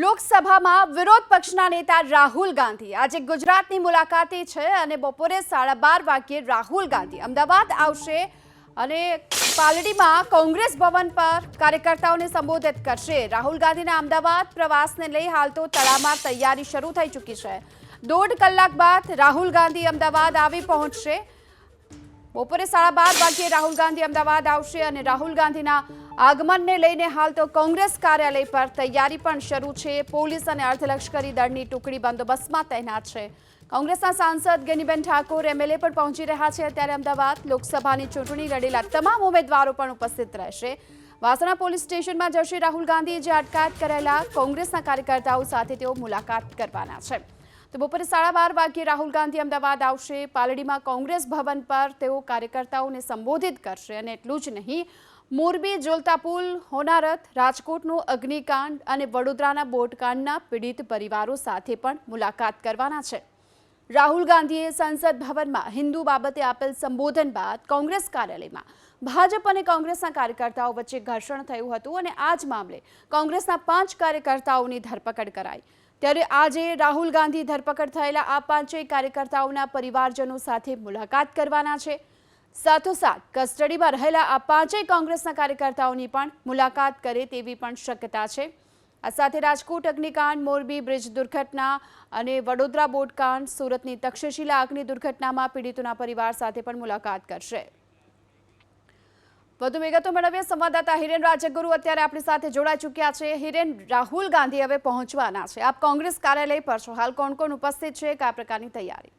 લોકસભામાં વિરોધ પક્ષના નેતા રાહુલ ગાંધી આજે ગુજરાતની મુલાકાતે છે અને બપોરે 12:30 વાગ્યે રાહુલ ગાંધી અમદાવાદ આવશે અને પાલડીમાં કોંગ્રેસ ભવન પર કાર્યકર્તાઓને સંબોધિત કરશે। રાહુલ ગાંધીના અમદાવાદ પ્રવાસને લઈ હાલ તો તડામાર તૈયારી શરૂ થઈ ચૂકી છે। 1.5 કલાક બાદ રાહુલ ગાંધી અમદાવાદ આવી પહોંચશે। બપોરે 12:30 વાગ્યે રાહુલ ગાંધી અમદાવાદ આવશે અને રાહુલ ગાંધીના આગમનને લઈને હાલ તો કોંગ્રેસ કાર્યાલય પર તૈયારી પણ શરૂ છે। પોલીસ અને અર્ધલશ્કરી દળની ટુકડી બંદોબસ્તમાં તૈનાત છે। કોંગ્રેસના સાંસદ ગેનીબેન ઠાકોર એમએલએ પણ પહોંચી રહ્યા છે। ત્યારે અમદાવાદ લોકસભાની ચૂંટણી લડેલા તમામ ઉમેદવારો પણ ઉપસ્થિત રહેશે। વાસણા પોલીસ સ્ટેશનમાં જશે રાહુલ ગાંધીએ જે અટકાયત કરેલા કોંગ્રેસના કાર્યકર્તાઓ સાથે તેઓ મુલાકાત કરવાના છે। તો બપોરે 12:30 વાગ્યે રાહુલ ગાંધી અમદાવાદ આવશે। પાલડીમાં કોંગ્રેસ ભવન પર તેઓ કાર્યકર્તાઓને સંબોધિત કરશે અને એટલું જ નહીં, મોરબી ઝોલતા પુલ, હોનારત, રાજકોટનું અગ્નિકાંડ અને વડોદરાના બોટકાંડના પીડિત પરિવારો સાથે પણ મુલાકાત કરવાના છે। રાહુલ ગાંધીએ સંસદ ભવનમાં હિન્દુ બાબતે આપેલ સંબોધન બાદ કોંગ્રેસ કાર્યાલયમાં ભાજપ અને કોંગ્રેસના કાર્યકર્તાઓ વચ્ચે ઘર્ષણ થયું હતું અને આ જ મામલે કોંગ્રેસના 5 કાર્યકર્તાઓની ધરપકડ કરાઈ। ત્યારે આજે રાહુલ ગાંધી ધરપકડ થયેલા આ 5 કાર્યકર્તાઓના પરિવારજનો સાથે મુલાકાત કરવાના છે। સાથોસાથ કસ્ટડીમાં રહેલા આ 5 કોંગ્રેસના કાર્યકર્તાઓની પણ મુલાકાત કરે તેવી પણ શક્યતા છે। આ સાથે રાજકોટ અગ્નિકાંડ, મોરબી બ્રિજ દુર્ઘટના અને વડોદરા બોટકાંડ, સુરતની તક્ષશિલા અગ્નિ દુર્ઘટનામાં પીડિતોના પરિવાર સાથે પણ મુલાકાત કરશે। વધુ વિગતો મેળવીએ સંવાદદાતા હિરેન રાજગુરુ અત્યારે આપણી સાથે જોડાઈ ચૂક્યા છે। હિરેન, રાહુલ ગાંધી હવે પહોંચવાના છે, આપ કોંગ્રેસ કાર્યાલય પર છો, હાલ કોણ કોણ ઉપસ્થિત છે, કયા પ્રકારની તૈયારી?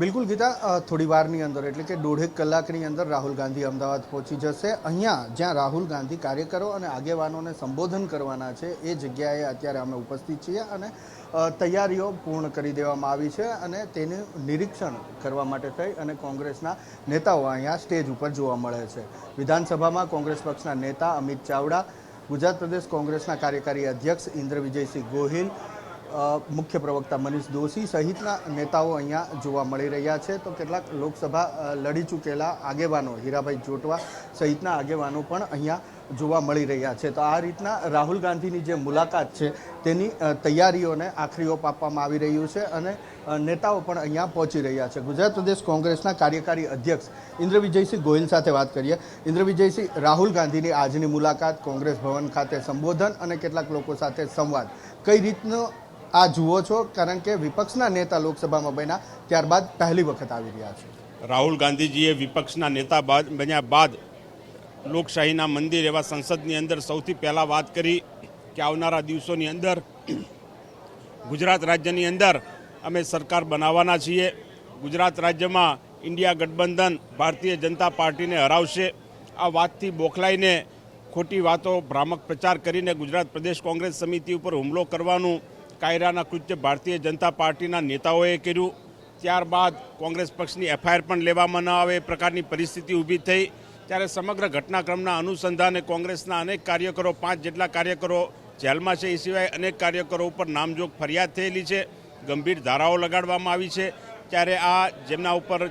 બિલકુલ ગીતા, થોડી વારની અંદર એટલે કે 1.5 કલાકની અંદર રાહુલ ગાંધી અમદાવાદ પહોંચી જશે। અહીંયા જ્યાં રાહુલ ગાંધી કાર્યકરો અને આગેવાનોને સંબોધન કરવાના છે એ જગ્યાએ અત્યારે અમે ઉપસ્થિત છીએ અને તૈયારીઓ પૂર્ણ કરી દેવામાં આવી છે અને તેનું નિરીક્ષણ કરવા માટે થઈ અને કોંગ્રેસના નેતાઓ અહીંયા સ્ટેજ ઉપર જોવા મળે છે। વિધાનસભામાં કોંગ્રેસ પક્ષના નેતા અમિત ચાવડા, ગુજરાત પ્રદેશ કોંગ્રેસના કાર્યકારી અધ્યક્ષ ઇન્દ્ર વિજયસિંહ ગોહિલ, મુખ્ય પ્રવક્તા મનીષ દોશી સહિતના નેતાઓ અહીંયા જોવા મળી રહ્યા છે। તો કેટલાક લોકસભા લડી ચૂકેલા આગેવાનો, હીરાભાઈ જોટવા સહિતના આગેવાનો પણ અહીંયા જોવા મળી રહ્યા છે। તો આ રીતના રાહુલ ગાંધીની જે મુલાકાત છે તેની તૈયારીઓને આખરી ઓપ આપવામાં આવી રહ્યું છે અને નેતાઓ પણ અહીંયા પહોંચી રહ્યા છે। ગુજરાત પ્રદેશ કોંગ્રેસના કાર્યકારી અધ્યક્ષ ઇન્દ્ર વિજયસિંહ ગોહિલ સાથે વાત કરીએ। ઇન્દ્ર વિજયસિંહ, રાહુલ ગાંધીની આજની મુલાકાત, કોંગ્રેસ ભવન ખાતે સંબોધન અને કેટલાક લોકો સાથે સંવાદ, કઈ રીતનો આ જુઓ છો? કારણ કે વિપક્ષના નેતા લોકસભામાં બન્યા ત્યારબાદ પહેલી વખત આવી રહ્યા છે। રાહુલ ગાંધીજીએ વિપક્ષના નેતા બન્યા બાદ લોકશાહીના મંદિર એવા સંસદની અંદર સૌથી પહેલાં વાત કરી કે આવનારા દિવસોની અંદર ગુજરાત રાજ્યની અંદર અમે સરકાર બનાવવાના છીએ। ગુજરાત રાજ્યમાં ઇન્ડિયા ગઠબંધન ભારતીય જનતા પાર્ટીને હરાવશે। આ વાતથી બોખલાઈને ખોટી વાતો, ભ્રામક પ્રચાર કરીને ગુજરાત પ્રદેશ કોંગ્રેસ સમિતિ ઉપર હુમલો કરવાનું કાયરાના કૃત્ય ભારતીય જનતા પાર્ટીના નેતાઓએ કર્યું। ત્યારબાદ કોંગ્રેસ પક્ષની એફઆઈઆર પણ લેવામાં ન આવે એ પ્રકારની પરિસ્થિતિ ઊભી થઈ। ત્યારે સમગ્ર ઘટનાક્રમના અનુસંધાને કોંગ્રેસના અનેક કાર્યકરો, 5 જેટલા કાર્યકરો જેલમાં છે, એ સિવાય અનેક કાર્યકરો ઉપર નામજોગ ફરિયાદ થયેલી છે, ગંભીર ધારાઓ લગાડવામાં આવી છે। ત્યારે આ જેમના ઉપર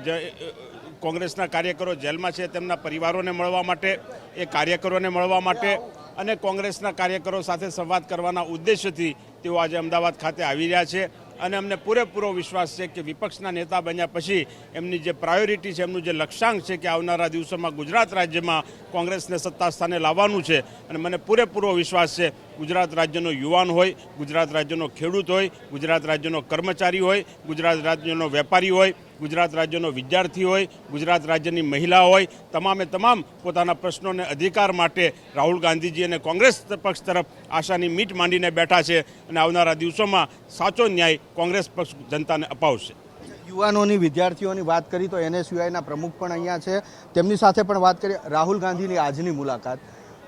કોંગ્રેસના કાર્યકરો જેલમાં છે તેમના પરિવારોને મળવા માટે, એ કાર્યકરોને મળવા માટે અને કોંગ્રેસના કાર્યકરો સાથે સંવાદ કરવાના ઉદ્દેશ્યથી તેઓ આજે અમદાવાદ ખાતે આવી રહ્યા છે અને અમને પૂરેપૂરો વિશ્વાસ છે કે વિપક્ષના નેતા બન્યા પછી એમની જે પ્રાયોરિટી છે, એમનું જે લક્ષ્યાંક છે કે આવનારા દિવસોમાં ગુજરાત રાજ્યમાં કોંગ્રેસને સત્તા સ્થાને લાવવાનું છે અને મને પૂરેપૂરો વિશ્વાસ છે ગુજરાત રાજ્યનો યુવાન હોય, ગુજરાત રાજ્યનો ખેડૂત હોય, ગુજરાત રાજ્યનો કર્મચારી હોય, ગુજરાત રાજ્યનો વેપારી હોય, ગુજરાત રાજ્યનો વિદ્યાર્થી હોય, ગુજરાત રાજ્યની મહિલા હોય, તમામે તમામ પોતાના પ્રશ્નોને અધિકાર માટે રાહુલ ગાંધીજી અને કોંગ્રેસ પક્ષ તરફ આશાની મીટ માંડીને બેઠા છે અને આવનારા દિવસોમાં સાચો ન્યાય કોંગ્રેસ પક્ષ જનતાને અપાવશે। યુવાનોની, વિદ્યાર્થીઓની વાત કરી તો NSUIના પ્રમુખ પણ અહીંયા છે, તેમની સાથે પણ વાત કરી। રાહુલ ગાંધીની આજની મુલાકાત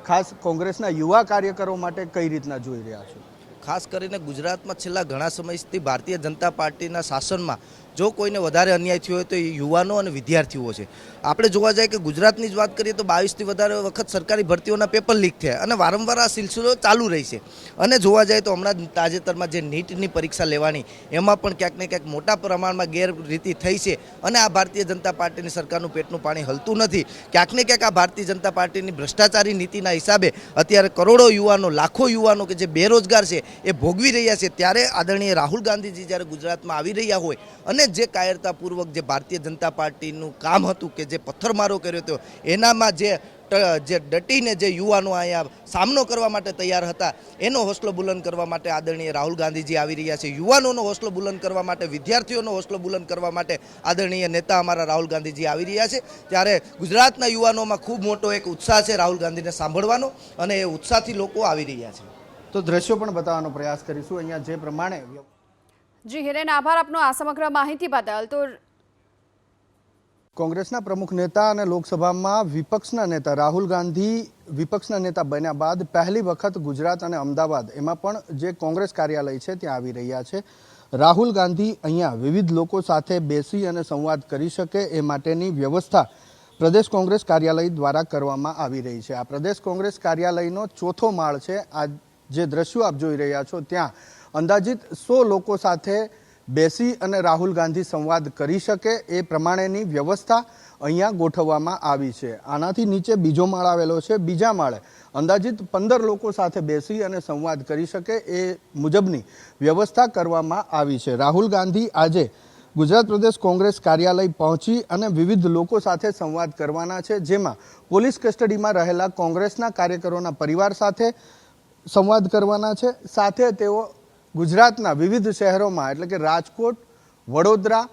ખાસ કોંગ્રેસના યુવા કાર્યકરો માટે કઈ રીતના જોઈ રહ્યા છો? ખાસ કરીને ગુજરાતમાં છેલ્લા ઘણા સમયથી ભારતીય જનતા પાર્ટીના શાસનમાં જો કોઈને વધારે અન્યાય થયો હોય તો એ યુવાનો અને વિદ્યાર્થીઓ છે. આપણે જોવા જાય કે ગુજરાતની જ વાત કરીએ તો 22થી વધારે વખત સરકારી ભરતીઓના પેપર લીક થયા અને વારંવાર આ સિલસિલો ચાલુ રહી છે. અને જોવા જાય તો હમણાં તાજેતરમાં જે નીટની પરીક્ષા લેવાની એમાં પણ ક્યાંક ને ક્યાંક મોટા પ્રમાણમાં ગેરરીતિ થઈ છે અને આ ભારતીય જનતા પાર્ટીની સરકારનું પેટનું પાણી હલતું નથી. ક્યાંક ને ક્યાંક આ ભારતીય જનતા પાર્ટીની ભ્રષ્ટાચારી નીતિના હિસાબે અત્યારે કરોડો યુવાનો, લાખો યુવાનો કે જે બેરોજગાર છે એ ભોગવી રહ્યા છે. ત્યારે આદરણીય રાહુલ ગાંધીજી જ્યારે ગુજરાતમાં આવી રહ્યા હોય અને જે કાયરતાપૂર્વક જે ભારતીય જનતા પાર્ટીનું કામ હતું કે જે પથ્થરમારો કર્યો હતો એનામાં જે ડટીને જે યુવાનો અહીંયા સામનો કરવા માટે તૈયાર હતા એનો હોસલો બુલંદ કરવા માટે આદરણીય રાહુલ ગાંધીજી આવી રહ્યા છે. યુવાનોનો હોસલો બુલંદ કરવા માટે, વિદ્યાર્થીઓનો હોસલો બુલંદ કરવા માટે આદરણીય નેતા અમારા રાહુલ ગાંધીજી આવી રહ્યા છે. ત્યારે ગુજરાતના યુવાનોમાં ખૂબ મોટો એક ઉત્સાહ છે રાહુલ ગાંધીને સાંભળવાનો અને એ ઉત્સાહથી લોકો આવી રહ્યા છે. તો દ્રશ્યો પણ બતાવવાનો પ્રયાસ કરીશું. અહીંયા જે પ્રમાણે જી હિરેન, આભાર આપનો આ સમગ્ર માહિતી બદલ. તો કોંગ્રેસના પ્રમુખ નેતા અને લોકસભામાં વિપક્ષના નેતા રાહુલ ગાંધી વિપક્ષના નેતા બન્યા બાદ પહેલી વખત ગુજરાત અને અમદાવાદ એમાં પણ જે કોંગ્રેસ કાર્યાલય છે ત્યાં આવી રહ્યા છે. રાહુલ ગાંધી અહીંયા વિવિધ લોકો સાથે બેસી અને સંવાદ કરી શકે એ માટેની વ્યવસ્થા પ્રદેશ કોંગ્રેસ કાર્યાલય દ્વારા કરવામાં આવી રહી છે. આ પ્રદેશ કોંગ્રેસ કાર્યાલયનો ચોથો માળ છે. આ જે દ્રશ્યો આપ જોઈ રહ્યા છો ત્યાં અંદાજિત 100 લોકો સાથે બેસી અને રાહુલ ગાંધી સંવાદ કરી શકે એ પ્રમાણેની વ્યવસ્થા અહીંયા ગોઠવવામાં આવી છે. આનાથી નીચે બીજો માળ આવેલો છે. બીજા માળે અંદાજિત 15 લોકો સાથે બેસી અને સંવાદ કરી શકે એ મુજબની વ્યવસ્થા કરવામાં આવી છે. રાહુલ ગાંધી આજે ગુજરાત પ્રદેશ કોંગ્રેસ કાર્યાલય પહોંચી અને વિવિધ લોકો સાથે સંવાદ કરવાના છે, જેમાં પોલીસ કસ્ટડીમાં રહેલા કોંગ્રેસના કાર્યકરોના પરિવાર સાથે સંવાદ કરવાના છે. સાથે તેઓ ગુજરાતના વિવિધ શહેરોમાં એટલે કે રાજકોટ, વડોદરા,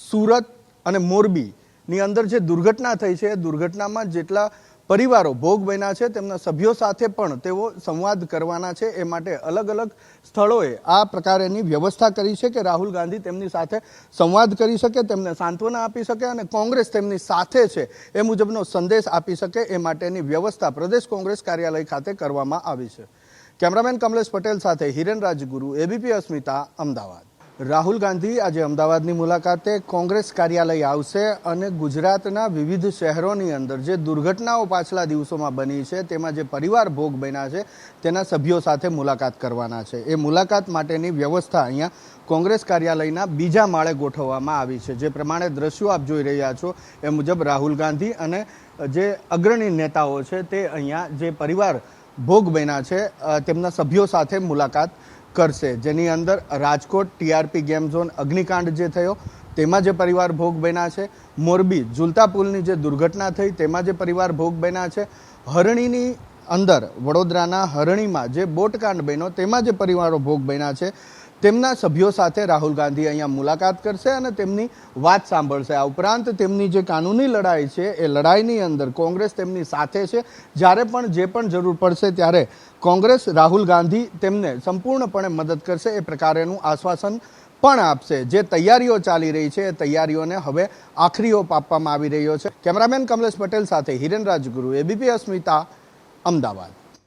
સુરત અને મોરબીની અંદર જે દુર્ઘટના થઈ છે એ દુર્ઘટનામાં જેટલા પરિવારો ભોગ બન્યા છે તેમના સભ્યો સાથે પણ તેઓ સંવાદ કરવાના છે. એ માટે અલગ અલગ સ્થળોએ આ પ્રકારેની વ્યવસ્થા કરી છે કે રાહુલ ગાંધી તેમની સાથે સંવાદ કરી શકે, તેમને સાંત્વના આપી શકે અને કોંગ્રેસ તેમની સાથે છે એ મુજબનો સંદેશ આપી શકે એ માટેની વ્યવસ્થા પ્રદેશ કોંગ્રેસ કાર્યાલય ખાતે કરવામાં આવી છે. કેમેરામેન કમલેશ પટેલ સાથે હિરેન રાજગુરુ, એબીપી અસ્મિતા, અમદાવાદ. રાહુલ ગાંધી આજે અમદાવાદની મુલાકાતે કોંગ્રેસ કાર્યાલય આવશે અને ગુજરાતના વિવિધ શહેરોની અંદર જે દુર્ઘટનાઓ પાછલા દિવસોમાં બની છે તેમાં જે પરિવાર ભોગ બન્યા છે તેના સભ્યો સાથે મુલાકાત કરવાના છે. એ મુલાકાત માટેની વ્યવસ્થા અહીંયા કોંગ્રેસ કાર્યાલયના બીજા માળે ગોઠવવામાં આવી છે. જે પ્રમાણે દ્રશ્યો આપ જોઈ રહ્યા છો એ મુજબ રાહુલ ગાંધી અને જે અગ્રણી નેતાઓ છે તે અહીંયા જે પરિવાર ભોગ બન્યા છે તેમના સભ્યો સાથે મુલાકાત કરશે. જેની અંદર રાજકોટ ટીઆરપી ગેમ ઝોન અગ્નિકાંડ જે થયો તેમાં જે પરિવાર ભોગ બન્યા છે, મોરબી ઝુલતા પુલની જે દુર્ઘટના થઈ તેમાં જે પરિવાર ભોગ બન્યા છે, હરણીની અંદર વડોદરાના હરણીમાં જે બોટકાંડ બન્યો તેમાં જે પરિવારો ભોગ બન્યા છે તેમના સભ્યો સાથે રાહુલ ગાંધી અહીંયા મુલાકાત કરશે અને તેમની વાત સાંભળશે. આ ઉપરાંત તેમની જે કાનૂની લડાઈ છે એ લડાઈની અંદર કોંગ્રેસ તેમની સાથે છે. જ્યારે પણ જે પણ જરૂર પડશે ત્યારે કોંગ્રેસ રાહુલ ગાંધી તેમને સંપૂર્ણપણે મદદ કરશે એ પ્રકારેનું આશ્વાસન પણ આપશે. જે તૈયારીઓ ચાલી રહી છે એ તૈયારીઓને હવે આખરી ઓપ આપવામાં આવી રહ્યો છે. કેમેરામેન કમલેશ પટેલ સાથે હિરેન રાજગુરુ, એબીપી અસ્મિતા, અમદાવાદ.